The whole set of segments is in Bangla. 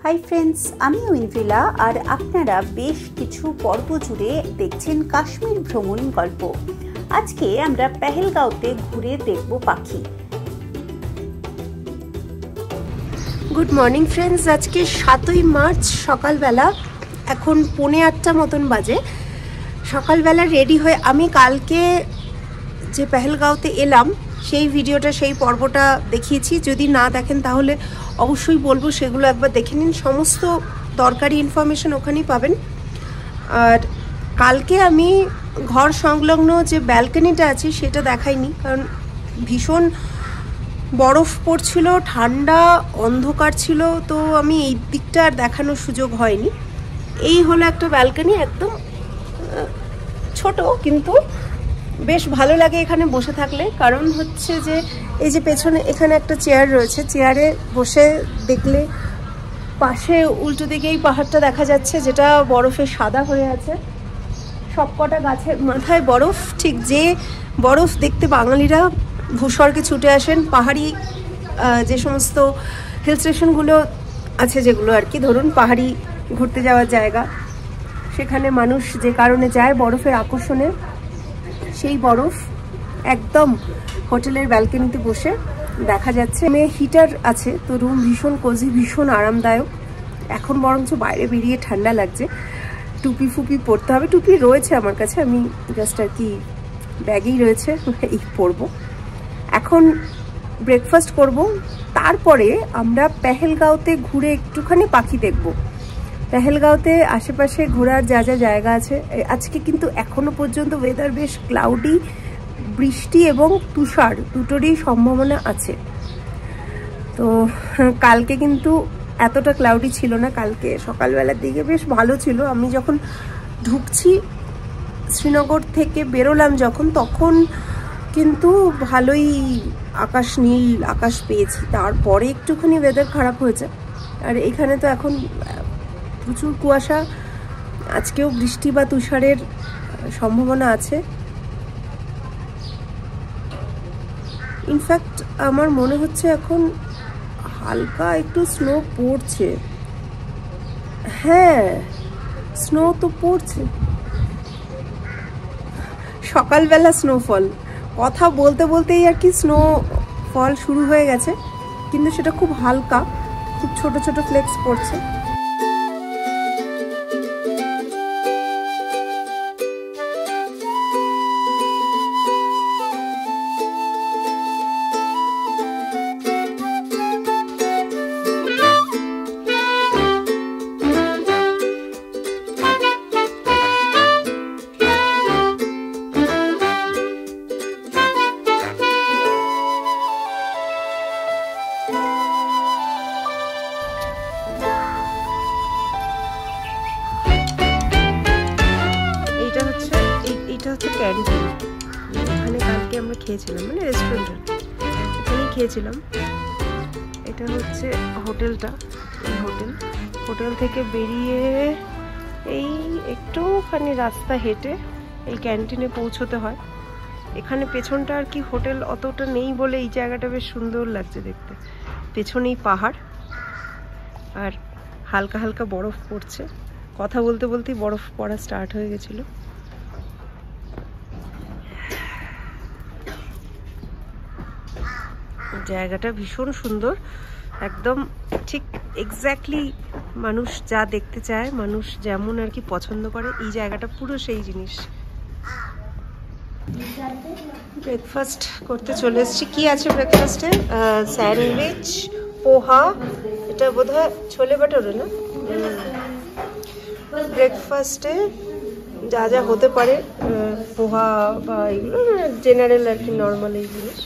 হাই ফ্রেন্ডস, আমি উইনফ্রিলা আর আপনারা বেশ কিছু পর্ব জুড়ে দেখছেন কাশ্মীর ভ্রমণ গল্প। আজকে আমরা পেহেলগাঁওতে ঘুরে দেখব পাখি। গুড মর্নিং ফ্রেন্ডস, আজকে 7ই মার্চ সকালবেলা, এখন 8:45 মতন বাজে। সকালবেলা রেডি হয়ে আমি কালকে যে পেহেলগাঁওতে এলাম সেই ভিডিওটা, সেই পর্বটা দেখিয়েছি। যদি না দেখেন তাহলে অবশ্যই বলবো সেগুলো একবার দেখে নিন, সমস্ত দরকারি ইনফরমেশন ওখানেই পাবেন। আর কালকে আমি ঘর সংলগ্ন যে ব্যালকনিটা আছে সেটা দেখাইনি, কারণ ভীষণ বরফ পড়ছিল, ঠান্ডা, অন্ধকার ছিল, তো আমি এই দিকটা আর দেখানোর সুযোগ হয়নি। এই হলো একটা ব্যালকনি, একদম ছোট, কিন্তু বেশ ভালো লাগে এখানে বসে থাকলে। কারণ হচ্ছে যে এই যে পেছনে এখানে একটা চেয়ার রয়েছে, চেয়ারে বসে দেখলে পাশে উল্টো দিকেই পাহাড়টা দেখা যাচ্ছে, যেটা বরফে সাদা হয়ে আছে। সবকটা গাছের মাথায় বরফ, ঠিক যে বরফ দেখতে বাঙালিরা ভূস্বর্গে ছুটে আসেন। পাহাড়ি যে সমস্ত হিল স্টেশনগুলো আছে, যেগুলো আর কি ধরুন পাহাড়ি ঘুরতে যাওয়ার জায়গা, সেখানে মানুষ যে কারণে যায় বরফের আকর্ষণে, সেই বরফ একদম হোটেলের ব্যালকনিতে বসে দেখা যাচ্ছে। হিটার আছে, তো রুম ভীষণ কোজি, ভীষণ আরামদায়ক। এখন বরঞ্চ বাইরে বেরিয়ে ঠান্ডা লাগছে, টুপি ফুপি পরতে হবে। টুপি রয়েছে আমার কাছে, আমি জাস্ট আর কি ব্যাগেই রয়েছে, এই পরবো। এখন ব্রেকফাস্ট করব, তারপরে আমরা পেহেলগাঁওতে ঘুরে একটুখানি পাখি দেখব। পেহেলগাঁওতে আশেপাশে ঘোরার যা যা জায়গা আছে, আজকে কিন্তু এখনো পর্যন্ত ওয়েদার বেশ ক্লাউডি, বৃষ্টি এবং তুষার দুটোরই সম্ভাবনা আছে। তো কালকে কিন্তু এতটা ক্লাউডি ছিল না, কালকে সকালবেলার দিকে বেশ ভালো ছিল। আমি যখন ঢুকছি শ্রীনগর থেকে বেরোলাম যখন, তখন কিন্তু ভালোই আকাশ, নীল আকাশ পেয়েছি। তারপরে একটুখানি ওয়েদার খারাপ হয়েছে। আর এখানে তো এখন প্রচুর কুয়াশা, আজকেও বৃষ্টি বা তুষারের সম্ভাবনা আছে। ইনফ্যাক্ট আমার মনে হচ্ছে এখন হালকা একটু স্নো পড়ছে। হ্যাঁ, স্নো তো পড়ছে, সকালবেলা স্নোফল। কথা বলতে বলতেই আর কি স্নোফল শুরু হয়ে গেছে, কিন্তু সেটা খুব হালকা, খুব ছোট ছোট ফ্লেক্স পড়ছে। ক্যান্টিন, এখানে কালকে আমরা খেয়েছিলাম, মানে রেস্টুরেন্টে এখানেই খেয়েছিলাম। এটা হচ্ছে হোটেলটা, এই হোটেল থেকে বেরিয়ে এই একটুখানি রাস্তা হেঁটে এই ক্যান্টিনে পৌঁছতে হয়। এখানে পেছনটা আর কি হোটেল অতটা নেই বলে এই জায়গাটা বেশ সুন্দর লাগছে দেখতে। পেছনেই পাহাড় আর হালকা হালকা বরফ পড়ছে। কথা বলতে বলতেই বরফ পড়া স্টার্ট হয়ে গেছিলো। জায়গাটা ভীষণ সুন্দর, একদম ঠিক এক্স্যাক্টলি মানুষ যা দেখতে চায়, মানুষ যেমন আর কি পছন্দ করে, এই জায়গাটা পুরো সেই জিনিস। ব্রেকফাস্ট করতে চলে এসেছি। কি আছে ব্রেকফাস্টে? স্যান্ডউইচ, পোহা, এটা বোধহয় ছোলে বাটারে না। ব্রেকফাস্টে যা যা হতে পারে, পোহা বা এগুলো জেনারেল আর কি, নর্মাল এই জিনিস।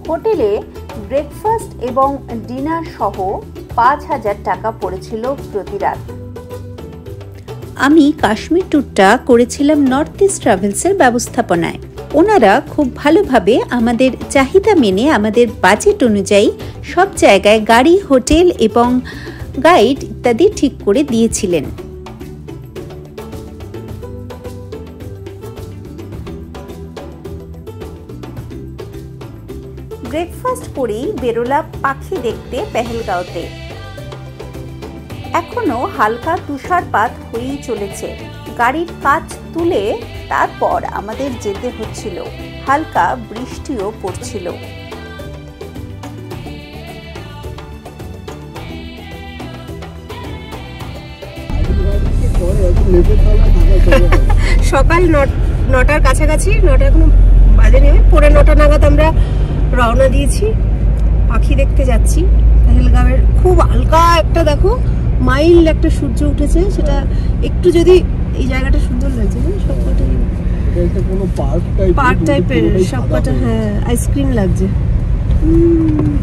হোটেলে ব্রেকফাস্ট এবং ডিনার সহ 5,000 টাকা পড়েছিল প্রতি রাত। আমি কাশ্মীর ট্যুরটা করেছিলাম নর্থ ইস্ট ট্রাভেলসের ব্যবস্থাপনায়। ওনারা খুব ভালোভাবে আমাদের চাহিদা মেনে আমাদের বাজেট অনুযায়ী সব জায়গায় গাড়ি, হোটেল এবং গাইড ইত্যাদি ঠিক করে দিয়েছিলেন। ব্রেকফাস্ট করেই বেরোলাম পাখি দেখতে পেহেলগাঁওতে। এখনো হালকা তুষারপাত হয়েই চলেছে। গাড়ির কাঁচ তুলে তারপর আমাদের যেতে হচ্ছিল। হালকা বৃষ্টিও পড়ছিল। সকাল 9টার কাছাকাছি, 9টা এখনো বাজে নেবে, 9:45 নাগাদ আমরা রওনা দিয়েছি। পাখি দেখতে যাচ্ছি পেহেলগাঁওয়ের। খুব হালকা একটা দেখো মাইল্ড একটা সূর্য উঠেছে, সেটা একটু যদি এই জায়গাটা সুন্দর লাগছে না, সবকটা কোনো পার্ক টাইপের সবকটা। হ্যাঁ, আইসক্রিম লাগছে,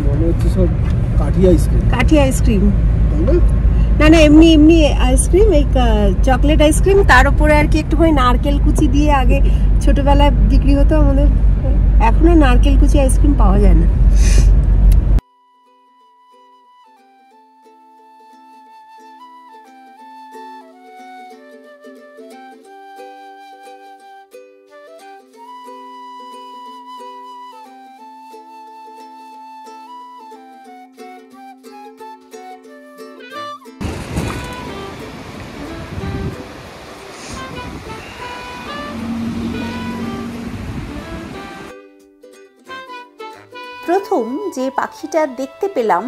মনে হচ্ছে সব কাঠি আইসক্রিম। না না, এমনি এমনি আইসক্রিম, এই চকলেট আইসক্রিম, তার উপরে আর কি একটুখানি নারকেল কুচি দিয়ে আগে ছোটবেলায় বিক্রি হতো আমাদের। এখন আর নারকেল কুচি আইসক্রিম পাওয়া যায় না। প্রথম যে পাখিটা দেখতে পেলাম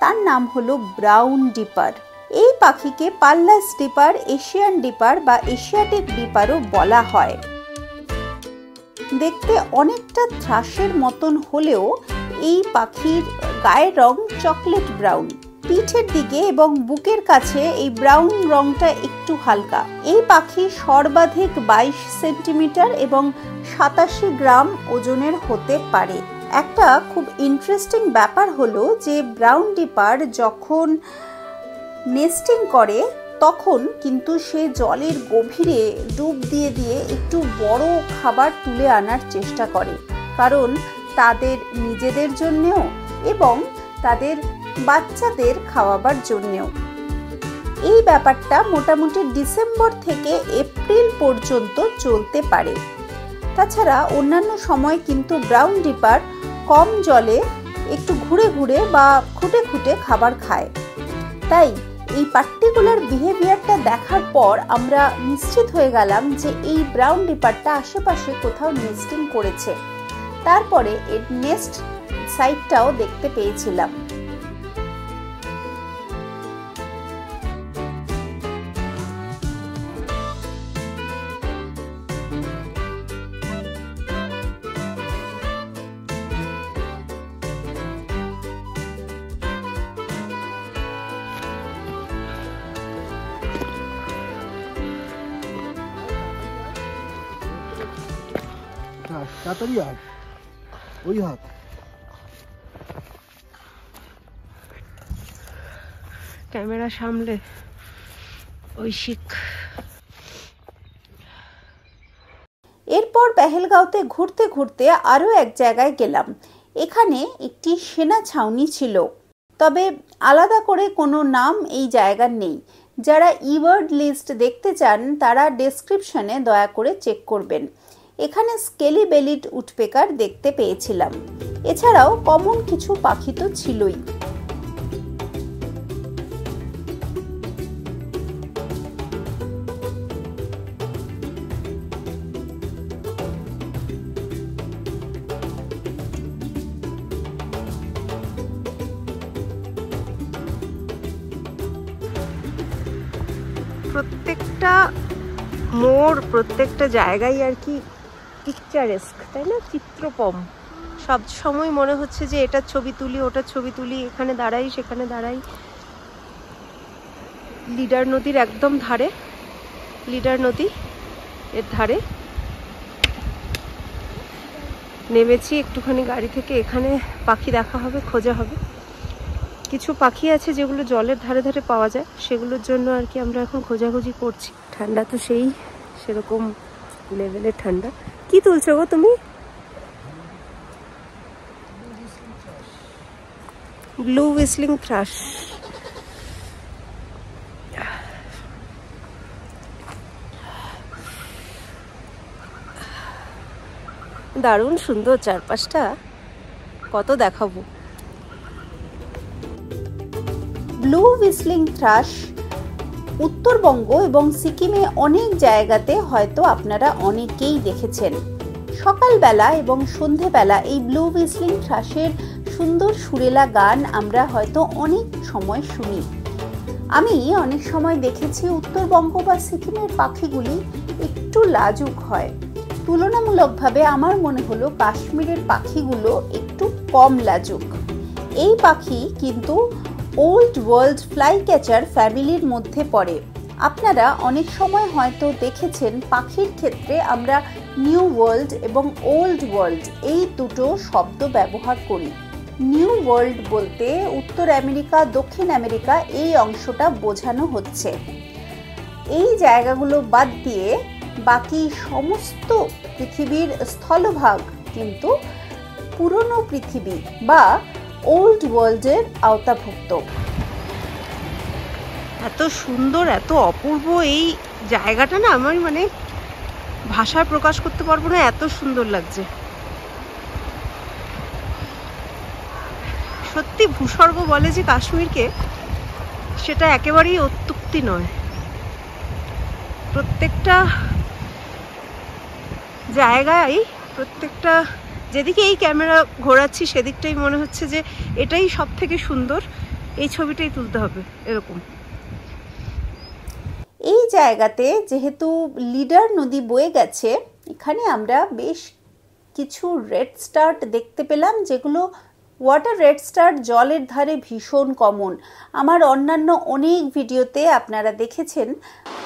তার নাম হলো ব্রাউন ডিপার। এই পাখিকে পাল্লাস ডিপার, এশিয়ান ডিপার বা এশিয়াটিক ডিপারও বলা হয়। দেখতে অনেকটা থ্রাশের মতন হলেও এই পাখির গায়ের রং চকলেট ব্রাউন। পিঠের দিকে এবং বুকের কাছে এই ব্রাউন রংটা একটু হালকা। এই পাখি সর্বাধিক 22 সেন্টিমিটার এবং 87 গ্রাম ওজনের হতে পারে। একটা খুব ইন্টারেস্টিং ব্যাপার হলো যে ব্রাউন ডিপার যখন নেস্টিং করে তখন কিন্তু সে জলের গভীরে ডুব দিয়ে দিয়ে একটু বড় খাবার তুলে আনার চেষ্টা করে, কারণ তাদের নিজেদের জন্যেও এবং তাদের বাচ্চাদের খাওয়াবার জন্যেও। এই ব্যাপারটা মোটামুটি ডিসেম্বর থেকে এপ্রিল পর্যন্ত চলতে পারে। তাছাড়া অন্যান্য সময় কিন্তু ব্রাউন ডিপার কম জলে একটু ঘুরে ঘুরে বা খুঁটে খুঁটে খাবার খায়। তাই এই পার্টিকুলার বিহেভিয়ারটা দেখার পর আমরা নিশ্চিত হয়ে গেলাম যে এই ব্রাউন ডিপারটা আশেপাশে কোথাও নেস্টিং করেছে। তারপরে এর নেস্ট সাইটটাও দেখতে পেয়েছিলাম। তাড়াতাড়ি আয়, ওই হাত। ক্যামেরা সামলে ঐশিক। এরপর পেহেলগাঁওতে ঘুরতে ঘুরতে আরও এক জায়গায় গেলাম। এখানে একটি সেনা ছাউনি ছিল, তবে আলাদা করে কোনো নাম এই জায়গার নেই। যারা ইওয়ার্ড লিস্ট দেখতে চান তারা ডেসক্রিপশনে দয়া করে চেক করবেন। এখানে স্কেলি বেলিড উডপেকার দেখতে পেয়েছিলাম। এছাড়াও কমন কিছু পাখি তো ছিলই। প্রত্যেকটা মোড়, প্রত্যেকটা জায়গায় আর কি পিকচারেস্ক, তাই না? চিত্রপম। সব সময় মনে হচ্ছে যে এটা ছবি তুলি, ওটা ছবি তুলি, এখানে দাঁড়াই, সেখানে দাঁড়াই। লিডার নদীর একদম ধারে, লিডার নদী এর ধারে নেমেছি একটুখানি গাড়ি থেকে। এখানে পাখি দেখা হবে, খোঁজা হবে। কিছু পাখি আছে যেগুলো জলের ধারে ধারে পাওয়া যায়, সেগুলোর জন্য আর কি আমরা এখন খোঁজাখুঁজি করছি। ঠান্ডা তো সেরকম লেভেলের ঠান্ডা। কি তুলছো গো তুমি? Blue whistling thrush. দারুণ সুন্দর চারপাশটা, কত দেখাবো। ব্লু হুইসলিং থ্রাশ উত্তরবঙ্গ এবং সিকিমে অনেক জায়গাতে হয়তো আপনারা অনেকেই দেখেছেন। সকালবেলা এবং সন্ধেবেলা এই ব্লু হুইসলিং থ্রাশের সুন্দর সুরেলা গান আমরা হয়তো অনেক সময় শুনি। আমি অনেক সময় দেখেছি উত্তরবঙ্গ বা সিকিমের পাখিগুলি একটু লাজুক হয়। তুলনামূলকভাবে আমার মনে হলো কাশ্মীরের পাখিগুলো একটু কম লাজুক। এই পাখি কিন্তু ওল্ড ওয়ার্ল্ড ফ্লাই ক্যাচার ফ্যামিলির মধ্যে পড়ে। আপনারা অনেক সময় হয়তো দেখেছেন পাখির ক্ষেত্রে আমরা নিউ ওয়ার্ল্ড এবং ওল্ড ওয়ার্ল্ড এই দুটো শব্দ ব্যবহার করি। নিউ ওয়ার্ল্ড বলতে উত্তর আমেরিকা, দক্ষিণ আমেরিকা এই অংশটা বোঝানো হচ্ছে। এই জায়গাগুলো বাদ দিয়ে বাকি সমস্ত পৃথিবীর স্থলভাগ কিন্তু পুরনো পৃথিবী বা ওল্ড ওয়ার্ল্ডের আওতাভুক্ত। এত সুন্দর, এত অপূর্ব এই জায়গাটা না, আমার মানে ভাষায় প্রকাশ করতে পারবো না, এত সুন্দর লাগছে। সত্যি ভূস্বর্গ বলে যে কাশ্মীরকে, সেটা একেবারেই অত্যুক্তি নয়। প্রত্যেকটা জায়গায়, প্রত্যেকটা যেদিকে এই ক্যামেরা ঘোরাচ্ছি সেদিকটাই মনে হচ্ছে যে এটাই সব থেকে সুন্দর, এই ছবিটাই তুলতে হবে এরকম। এই জায়গাতে যেহেতু লিডার নদী বয়ে গেছে, এখানে আমরা বেশ কিছু রেড স্টার্ট দেখতে পেলাম, যেগুলো ওয়াটার রেড স্টার্ট জলের ধারে ভীষণ কমন। আমার অন্যান্য অনেক ভিডিওতে আপনারা দেখেছেন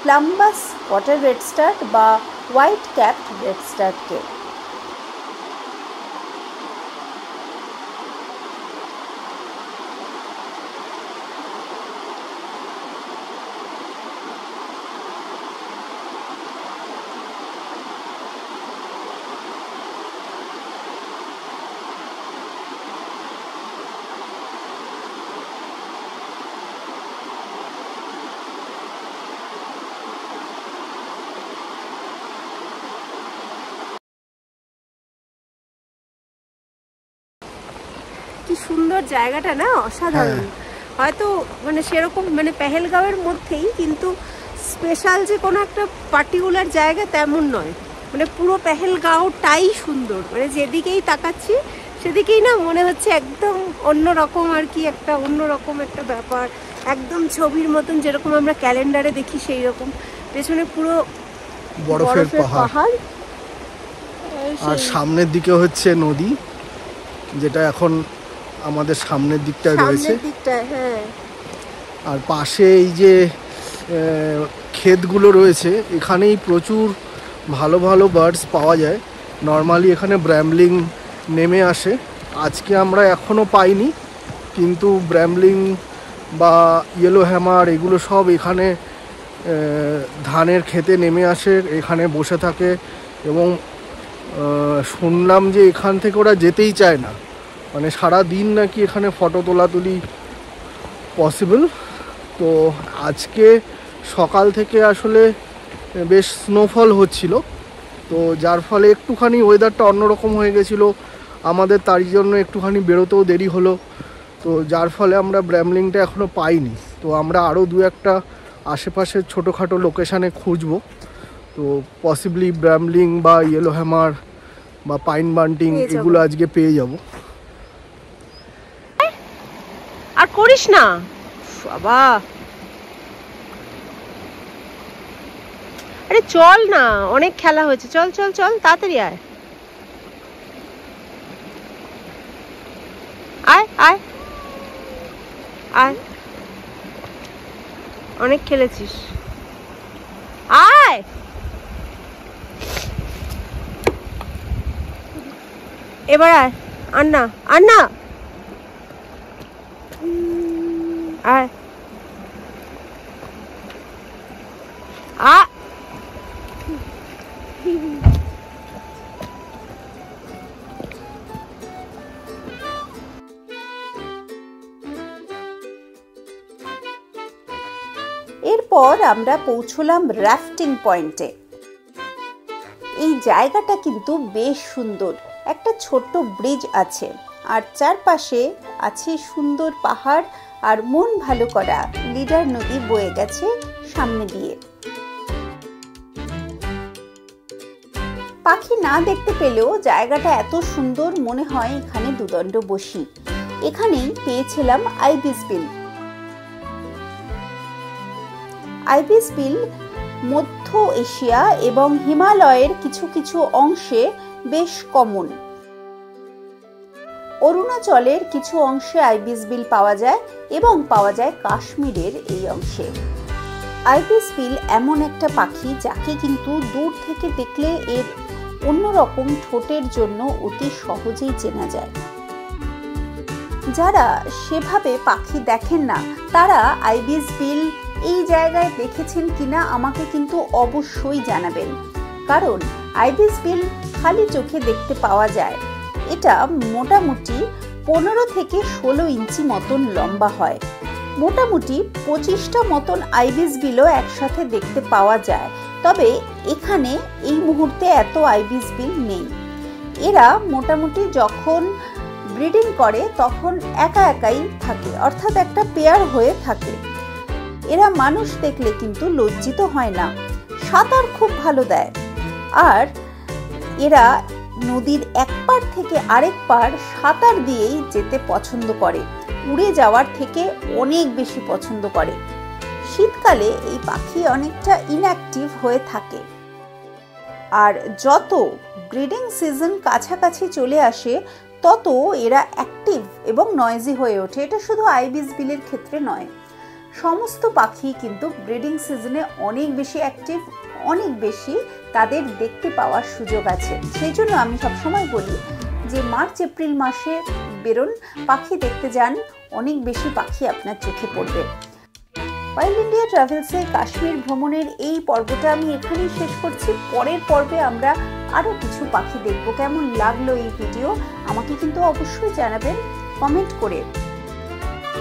প্লাম্বাস ওয়াটার রেড স্টার্ট বা হোয়াইট ক্যাপড রেড স্টার্টকে। কি সুন্দর জায়গাটা না, অসাধারণ। হয়তো মানে সেরকম মানে পেহেলগাঁওয়ের মধ্যেই, কিন্তু স্পেশাল যে কোনো একটা পার্টিকুলার জায়গা তেমন নয়। মানে পুরো পেহেলগাঁওটাই সুন্দর, মানে যেদিকেই তাকাচ্ছি সেদিকেই না মনে হচ্ছে একদম অন্যরকম আর কি, একটা অন্যরকম একটা ব্যাপার, একদম ছবির মতন যেরকম আমরা ক্যালেন্ডারে দেখি সেই রকম। পেছনে পুরো বরফের পাহাড়, আর সামনের দিকে হচ্ছে নদী, যেটা এখন আমাদের সামনের দিকটায় রয়েছে। হ্যাঁ, আর পাশে এই যে ক্ষেতগুলো রয়েছে, এখানেই প্রচুর ভালো ভালো বার্ডস পাওয়া যায়। নর্মালি এখানে ব্র্যামলিং নেমে আসে, আজকে আমরা এখনও পাইনি, কিন্তু ব্র্যামলিং বা ইয়েলো হ্যামার এগুলো সব এখানে ধানের ক্ষেতে নেমে আসে, এখানে বসে থাকে। এবং শুনলাম যে এখান থেকে ওরা যেতেই চায় না, মানে সারা দিন নাকি এখানে ফটো তোলাতুলি পসিবল। তো আজকে সকাল থেকে আসলে বেশ স্নোফল হচ্ছিল, তো যার ফলে একটুখানি ওয়েদারটা অন্যরকম হয়ে গেছিলো আমাদের, তার জন্য একটুখানি বেরোতেও দেরি হলো। তো যার ফলে আমরা ব্র্যামলিংটা এখনও পাইনি। তো আমরা আরও দু একটা আশেপাশের ছোটোখাটো লোকেশানে খুঁজবো। তো পসিবলি ব্র্যামলিং বা ইয়েলো হ্যামার বা পাইন বান্টিং এগুলো আজকে পেয়ে যাব। আর করিস না বাবা, আরে চল না, অনেক খেলা হয়েছে, চল চল চল তাড়াতাড়ি আয় আয় আয় আয়, অনেক খেলেছিস, আয়। এবার আয়, আন্না আন্না আয় আ। এরপর আমরা পৌঁছলাম রাফটিং পয়েন্টে। এই জায়গাটা কিন্তু বেশ সুন্দর, একটা ছোট্ট ব্রিজ আছে। আর চারপাশে আছে সুন্দর পাহাড় আর মন ভালো করা লিডার নদী বয়ে গেছে সামনে দিয়ে। পাখি না দেখতে পেলেও জায়গাটা এত সুন্দর মনে হয় এখানে দুদণ্ড বসি। এখানেই পেয়েছিলাম আইবিস বিল। আইবিস বিল মধ্য এশিয়া এবং হিমালয়ের কিছু কিছু অংশে বেশ কমন। অরুণাচলের কিছু অংশে আইবিস বিল পাওয়া যায় এবং পাওয়া যায় কাশ্মীরের এই অংশে। আইবিস বিল এমন একটা পাখি যাকে কিন্তু দূর থেকে দেখলে এর অন্যরকম ঠোঁটের জন্য অতি সহজেই চেনা যায়। যারা সেভাবে পাখি দেখেন না তারা আইবিস বিল এই জায়গায় দেখেছেন কিনা আমাকে কিন্তু অবশ্যই জানাবেন, কারণ আইবিস বিল খালি চোখে দেখতে পাওয়া যায়। এটা মোটামুটি 15 থেকে 16 ইঞ্চি মতন লম্বা হয়। মোটামুটি 25টা মতন আইবিস বিলও একসাথে দেখতে পাওয়া যায়, তবে এখানে এই মুহূর্তে এত আইবিস বিল নেই। এরা মোটামুটি যখন ব্রিডিং করে তখন একা একাই থাকে, অর্থাৎ একটা পেয়ার হয়ে থাকে। এরা মানুষ দেখলে কিন্তু লজ্জিত হয় না, সাঁতার খুব ভালো দেয়, আর এরা নদীর এক পার থেকে আরেক পার সাঁতার দিয়েই যেতে পছন্দ করে, উড়ে যাওয়ার থেকে অনেক বেশি পছন্দ করে। শীতকালে এই পাখি অনেকটা ইনঅ্যাক্টিভ হয়ে থাকে, আর যত ব্রিডিং সিজন কাছাকাছি চলে আসে তত এরা অ্যাক্টিভ এবং নয়েজি হয়ে ওঠে। এটা শুধু আইবিস বিলের ক্ষেত্রে নয়, সমস্ত পাখি কিন্তু ব্রিডিং সিজনে অনেক বেশি অ্যাক্টিভ, অনেক বেশি তাদের দেখতে পাওয়ার সুযোগ আছে। সেই জন্য আমি সবসময় বলি যে মার্চ এপ্রিল মাসে বেরোন, পাখি দেখতে যান, অনেক বেশি পাখি আপনার চোখে পড়বে। ওয়াইল্ড ইন্ডিয়া ট্রাভেলসে কাশ্মীর ভ্রমণের এই পর্বটা আমি এখানেই শেষ করছি। পরের পর্বে আমরা আরও কিছু পাখি দেখব। কেমন লাগলো এই ভিডিও আমাকে কিন্তু অবশ্যই জানাবেন কমেন্ট করে,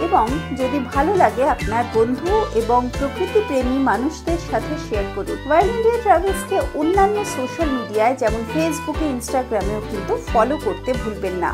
এবং যদি ভালো লাগে আপনার বন্ধু এবং প্রকৃতি প্রেমী মানুষদের সাথে শেয়ার করুন। ওয়াইল্ড ইন্ডিয়া ট্রাভেলসকে অন্যান্য সোশ্যাল মিডিয়ায় যেমন ফেসবুকে, ইনস্টাগ্রামেও কিন্তু ফলো করতে ভুলবেন না।